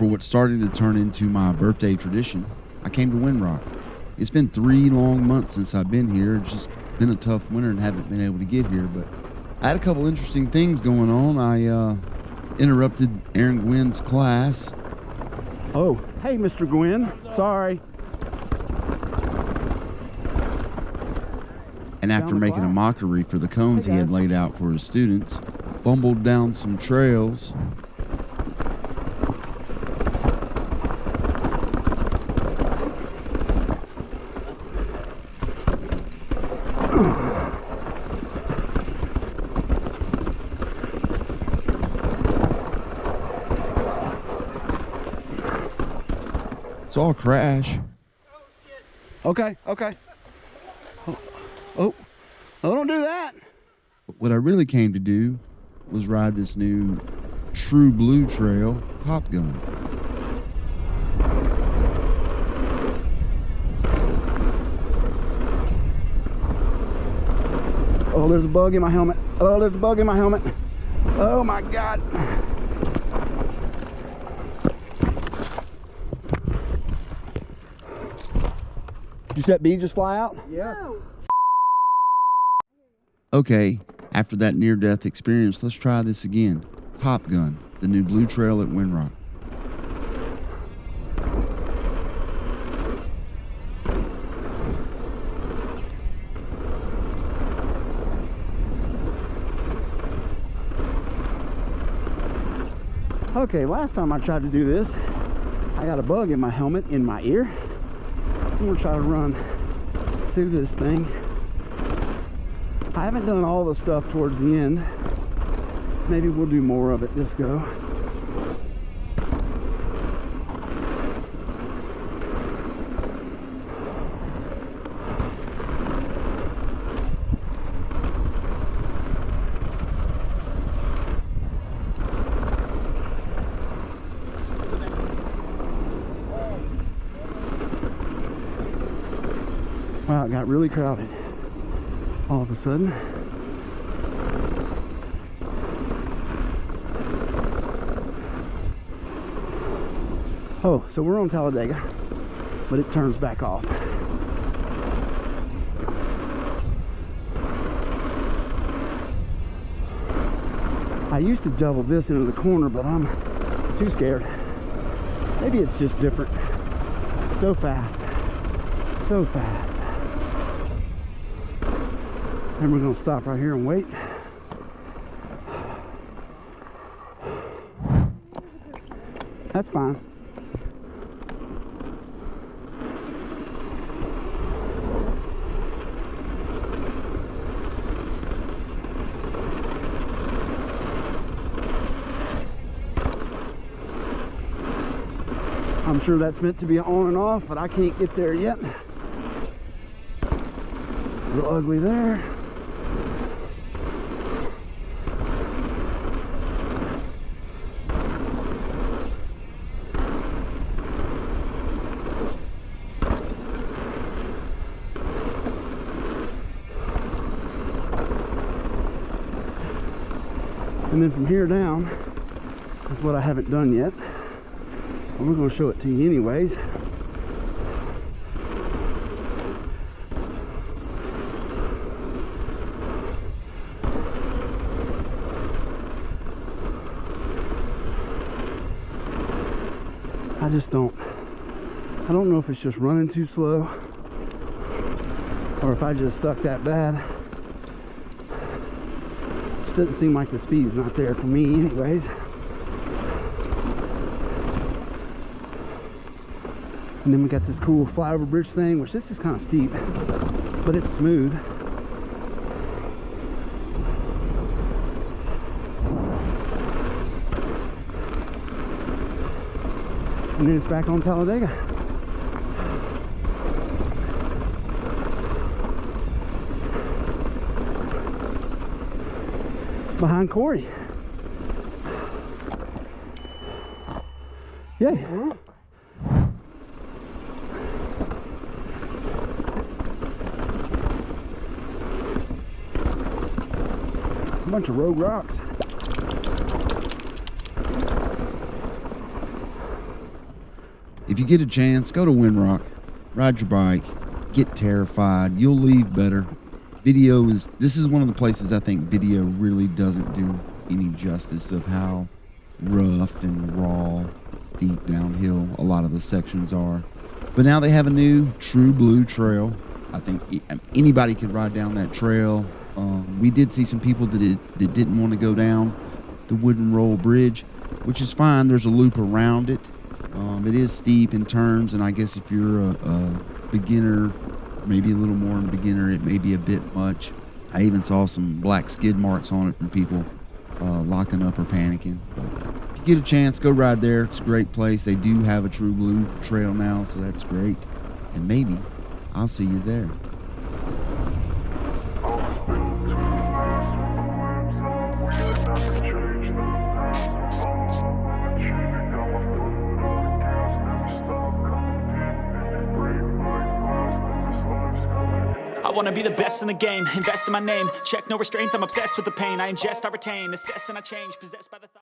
For what started to turn into my birthday tradition, I came to Windrock. It's been 3 long months since I've been here. It's just been a tough winter and haven't been able to get here, but I had a couple interesting things going on. I interrupted Aaron Gwynn's class. Oh, hey, Mr. Gwinn. Sorry. And after making a mockery for the cones he had laid out for his students, bumbled down some trails. Saw a crash. Okay. Oh, don't do that. What I really came to do was ride this new True Blue Trail Top Gun. Oh, there's a bug in my helmet. Oh my God. Did that bee just fly out? Yeah. Okay, after that near-death experience, let's try this again. Top Gun, the new blue trail at Windrock. Okay, last time I tried to do this, I got a bug in my helmet, in my ear. I'm gonna try to run through this thing. I haven't done all the stuff towards the end. Maybe we'll do more of it this go. Wow, it got really crowded all of a sudden. Oh, so we're on Talladega, but it turns back off. I used to double this into the corner, but I'm too scared. Maybe it's just different. So fast. So fast. And we're gonna stop right here and wait. That's fine. I'm sure that's meant to be on and off, but I can't get there yet. A little ugly there. And then from here down is what I haven't done yet. And we're going to show it to you anyways. I don't know if it's just running too slow or if I just suck that bad. It doesn't seem like the speed's not there for me anyways. And then we got this cool flyover bridge thing, which this is kind of steep, but it's smooth. And then it's back on Talladega. Behind Corey. Yay. A bunch of rogue rocks. you get a chance, go to Windrock, ride your bike, get terrified. You'll leave better. This is one of the places I think video really doesn't do any justice of how rough and raw, steep downhill a lot of the sections are. But now they have a new True Blue trail. I think anybody could ride down that trail. We did see some people that didn't want to go down the Wooden Roll Bridge, which is fine. There's a loop around it. It is steep in turns, and I guess if you're a beginner, maybe a little more of a beginner, it may be a bit much. I even saw some black skid marks on it from people locking up or panicking. But if you get a chance, go ride there. It's a great place. They do have a True Blue trail now, so that's great. And maybe I'll see you there. I wanna be the best in the game, invest in my name, check no restraints, I'm obsessed with the pain, I ingest, I retain, assess and I change, possessed by the thought.